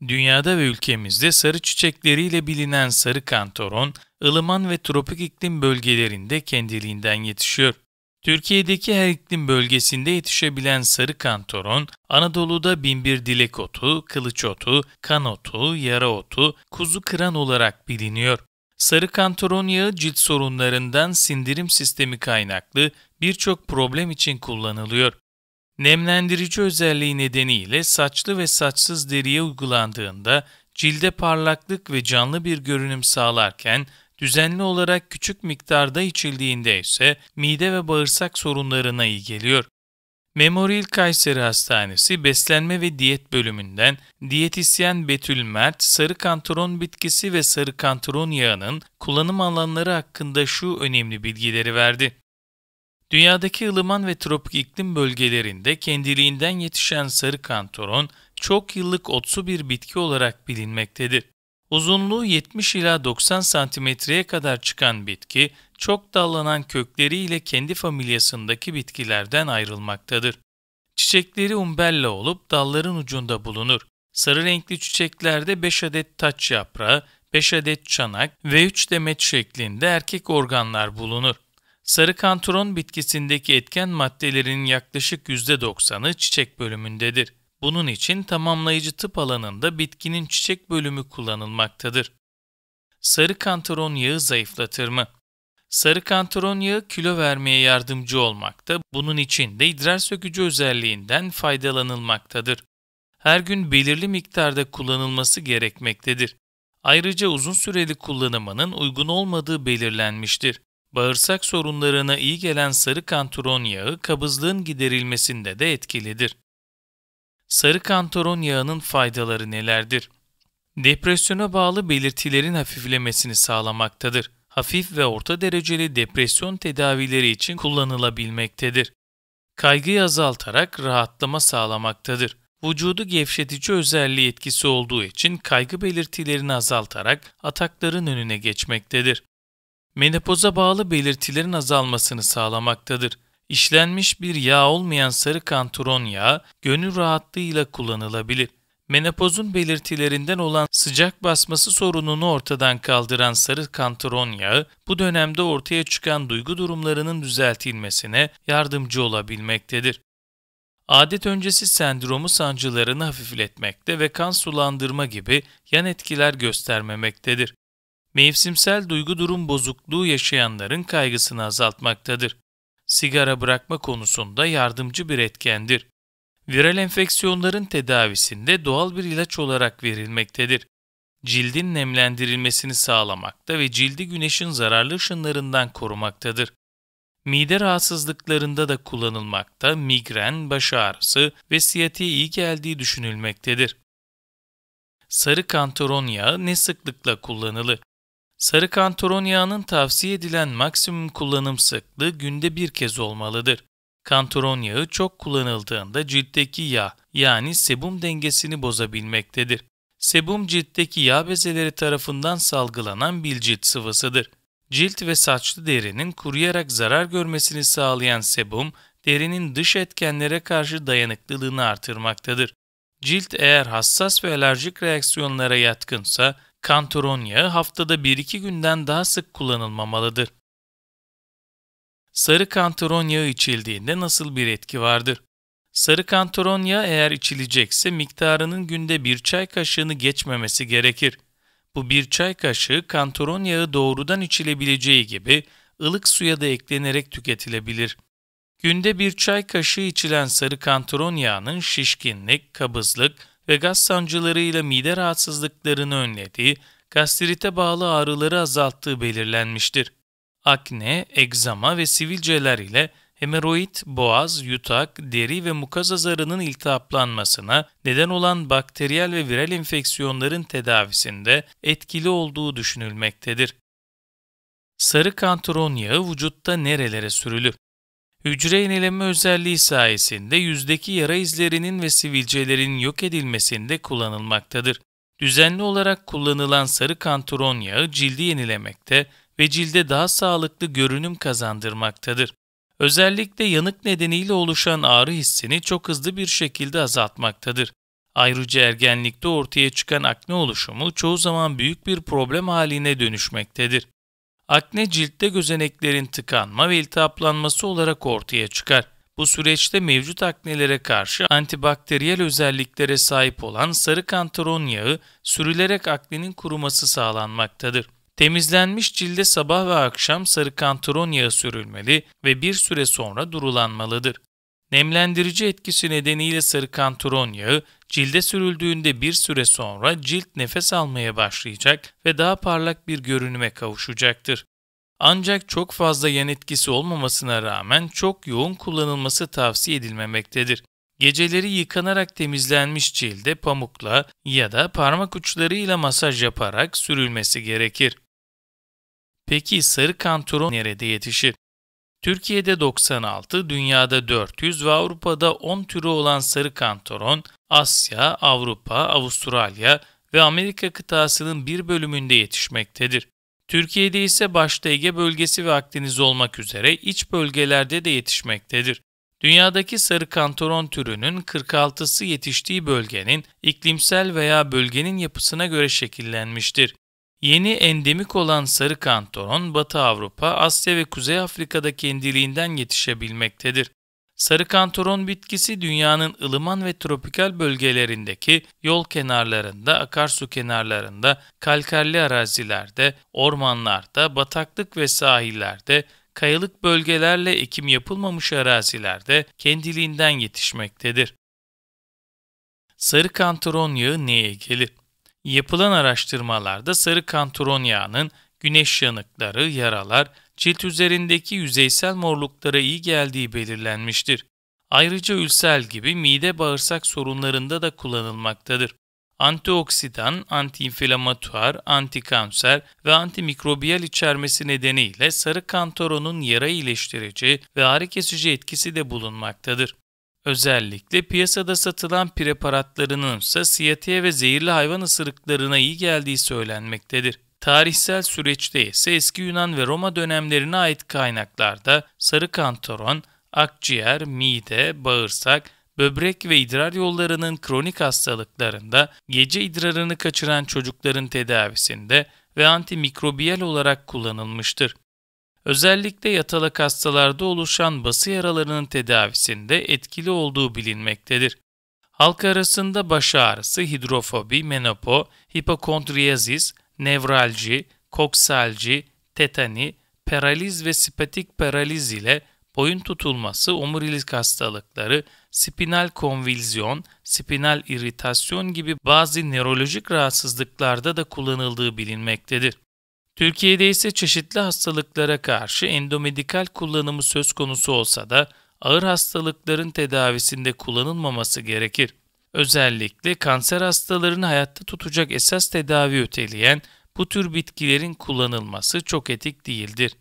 Dünyada ve ülkemizde sarı çiçekleriyle bilinen sarı kantaron, ılıman ve tropik iklim bölgelerinde kendiliğinden yetişiyor. Türkiye'deki her iklim bölgesinde yetişebilen sarı kantaron, Anadolu'da binbir dilek otu, kılıç otu, kan otu, yara otu, kuzu kıran olarak biliniyor. Sarı kantaron yağı cilt sorunlarından sindirim sistemi kaynaklı birçok problem için kullanılıyor. Nemlendirici özelliği nedeniyle saçlı ve saçsız deriye uygulandığında cilde parlaklık ve canlı bir görünüm sağlarken düzenli olarak küçük miktarda içildiğinde ise mide ve bağırsak sorunlarına iyi geliyor. Memorial Kayseri Hastanesi Beslenme ve Diyet bölümünden diyetisyen Betül Mert, sarı kantaron bitkisi ve sarı kantaron yağının kullanım alanları hakkında şu önemli bilgileri verdi. Dünyadaki ılıman ve tropik iklim bölgelerinde kendiliğinden yetişen sarı kantaron, çok yıllık otsu bir bitki olarak bilinmektedir. Uzunluğu 70 ila 90 santimetreye kadar çıkan bitki, çok dallanan kökleriyle kendi familyasındaki bitkilerden ayrılmaktadır. Çiçekleri umbella olup dalların ucunda bulunur. Sarı renkli çiçeklerde 5 adet taç yaprağı, 5 adet çanak ve 3 demet şeklinde erkek organlar bulunur. Sarı kantaron bitkisindeki etken maddelerin yaklaşık %90'ı çiçek bölümündedir. Bunun için tamamlayıcı tıp alanında bitkinin çiçek bölümü kullanılmaktadır. Sarı kantaron yağı zayıflatır mı? Sarı kantaron yağı kilo vermeye yardımcı olmakta, bunun için de idrar sökücü özelliğinden faydalanılmaktadır. Her gün belirli miktarda kullanılması gerekmektedir. Ayrıca uzun süreli kullanımının uygun olmadığı belirlenmiştir. Bağırsak sorunlarına iyi gelen sarı kantaron yağı kabızlığın giderilmesinde de etkilidir. Sarı kantaron yağının faydaları nelerdir? Depresyona bağlı belirtilerin hafiflemesini sağlamaktadır. Hafif ve orta dereceli depresyon tedavileri için kullanılabilmektedir. Kaygıyı azaltarak rahatlama sağlamaktadır. Vücudu gevşetici özelliği etkisi olduğu için kaygı belirtilerini azaltarak atakların önüne geçmektedir. Menopoza bağlı belirtilerin azalmasını sağlamaktadır. İşlenmiş bir yağ olmayan sarı kantaron yağı gönül rahatlığıyla kullanılabilir. Menopozun belirtilerinden olan sıcak basması sorununu ortadan kaldıran sarı kantaron yağı bu dönemde ortaya çıkan duygu durumlarının düzeltilmesine yardımcı olabilmektedir. Adet öncesi sendromu sancılarını hafifletmekte ve kan sulandırma gibi yan etkiler göstermemektedir. Mevsimsel duygu durum bozukluğu yaşayanların kaygısını azaltmaktadır. Sigara bırakma konusunda yardımcı bir etkendir. Viral enfeksiyonların tedavisinde doğal bir ilaç olarak verilmektedir. Cildin nemlendirilmesini sağlamakta ve cildi güneşin zararlı ışınlarından korumaktadır. Mide rahatsızlıklarında da kullanılmakta, migren, baş ağrısı ve siyatiğe iyi geldiği düşünülmektedir. Sarı kantaron yağı ne sıklıkla kullanılır? Sarı kantaron yağının tavsiye edilen maksimum kullanım sıklığı günde bir kez olmalıdır. Kantaron yağı çok kullanıldığında ciltteki yağ yani sebum dengesini bozabilmektedir. Sebum ciltteki yağ bezeleri tarafından salgılanan bir cilt sıvısıdır. Cilt ve saçlı derinin kuruyarak zarar görmesini sağlayan sebum, derinin dış etkenlere karşı dayanıklılığını artırmaktadır. Cilt eğer hassas ve alerjik reaksiyonlara yatkınsa, kantaron yağı haftada 1-2 günden daha sık kullanılmamalıdır. Sarı kantaron yağı içildiğinde nasıl bir etki vardır? Sarı kantaron yağı eğer içilecekse miktarının günde 1 çay kaşığını geçmemesi gerekir. Bu 1 çay kaşığı kantaron yağı doğrudan içilebileceği gibi ılık suya da eklenerek tüketilebilir. Günde 1 çay kaşığı içilen sarı kantaron yağının şişkinlik, kabızlık ve gaz sancılarıyla mide rahatsızlıklarını önlediği, gastrite bağlı ağrıları azalttığı belirlenmiştir. Akne, egzama ve sivilceler ile hemoroid, boğaz, yutak, deri ve mukoza zarının iltihaplanmasına neden olan bakteriyel ve viral enfeksiyonların tedavisinde etkili olduğu düşünülmektedir. Sarı kantaron yağı vücutta nerelere sürülür? Hücre yenileme özelliği sayesinde yüzdeki yara izlerinin ve sivilcelerin yok edilmesinde kullanılmaktadır. Düzenli olarak kullanılan sarı kantaron yağı cildi yenilemekte ve cilde daha sağlıklı görünüm kazandırmaktadır. Özellikle yanık nedeniyle oluşan ağrı hissini çok hızlı bir şekilde azaltmaktadır. Ayrıca ergenlikte ortaya çıkan akne oluşumu çoğu zaman büyük bir problem haline dönüşmektedir. Akne ciltte gözeneklerin tıkanma ve iltihaplanması olarak ortaya çıkar. Bu süreçte mevcut aknelere karşı antibakteriyel özelliklere sahip olan sarı kantaron yağı sürülerek aknenin kuruması sağlanmaktadır. Temizlenmiş cilde sabah ve akşam sarı kantaron yağı sürülmeli ve bir süre sonra durulanmalıdır. Nemlendirici etkisi nedeniyle sarı kantaron yağı cilde sürüldüğünde bir süre sonra cilt nefes almaya başlayacak ve daha parlak bir görünüme kavuşacaktır. Ancak çok fazla yan etkisi olmamasına rağmen çok yoğun kullanılması tavsiye edilmemektedir. Geceleri yıkanarak temizlenmiş cilde pamukla ya da parmak uçlarıyla masaj yaparak sürülmesi gerekir. Peki sarı kantaron nerede yetişir? Türkiye'de 96, dünyada 400 ve Avrupa'da 10 türü olan sarı kantaron, Asya, Avrupa, Avustralya ve Amerika kıtasının bir bölümünde yetişmektedir. Türkiye'de ise başta Ege bölgesi ve Akdeniz olmak üzere iç bölgelerde de yetişmektedir. Dünyadaki sarı kantaron türünün 46'sı yetiştiği bölgenin iklimsel veya bölgenin yapısına göre şekillenmiştir. Yeni endemik olan sarı kantaron, Batı Avrupa, Asya ve Kuzey Afrika'da kendiliğinden yetişebilmektedir. Sarı kantaron bitkisi dünyanın ılıman ve tropikal bölgelerindeki yol kenarlarında, akarsu kenarlarında, kalkarlı arazilerde, ormanlarda, bataklık ve sahillerde, kayalık bölgelerle ekim yapılmamış arazilerde kendiliğinden yetişmektedir. Sarı kantaron yağı neye gelir? Yapılan araştırmalarda sarı kantaron yağının güneş yanıkları, yaralar, cilt üzerindeki yüzeysel morluklara iyi geldiği belirlenmiştir. Ayrıca ülser gibi mide-bağırsak sorunlarında da kullanılmaktadır. Antioksidan, antiinflamatuar, antikanser ve antimikrobiyal içermesi nedeniyle sarı kantaronun yara iyileştirici ve ağrı kesici etkisi de bulunmaktadır. Özellikle piyasada satılan preparatlarının ise siyatiye ve zehirli hayvan ısırıklarına iyi geldiği söylenmektedir. Tarihsel süreçte ise eski Yunan ve Roma dönemlerine ait kaynaklarda sarı kantaron, akciğer, mide, bağırsak, böbrek ve idrar yollarının kronik hastalıklarında, gece idrarını kaçıran çocukların tedavisinde ve antimikrobiyal olarak kullanılmıştır. Özellikle yatalak hastalarda oluşan bası yaralarının tedavisinde etkili olduğu bilinmektedir. Halk arasında baş ağrısı, hidrofobi, menopo, hipokondriyazis, nevralji, koksalji, tetani, paraliz ve spatik paraliz ile boyun tutulması, omurilik hastalıkları, spinal konvülsyon, spinal iritasyon gibi bazı nörolojik rahatsızlıklarda da kullanıldığı bilinmektedir. Türkiye'de ise çeşitli hastalıklara karşı endomedikal kullanımı söz konusu olsa da ağır hastalıkların tedavisinde kullanılmaması gerekir. Özellikle kanser hastalarını hayatta tutacak esas tedavi öteleyen bu tür bitkilerin kullanılması çok etik değildir.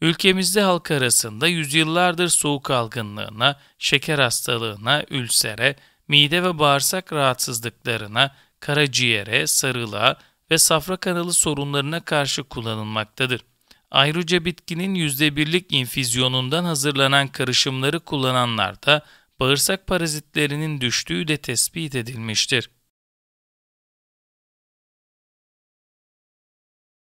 Ülkemizde halk arasında yüzyıllardır soğuk algınlığına, şeker hastalığına, ülsere, mide ve bağırsak rahatsızlıklarına, karaciğere, sarılığa ve safra kanalı sorunlarına karşı kullanılmaktadır. Ayrıca bitkinin %1'lik infüzyonundan hazırlanan karışımları kullananlarda bağırsak parazitlerinin düştüğü de tespit edilmiştir.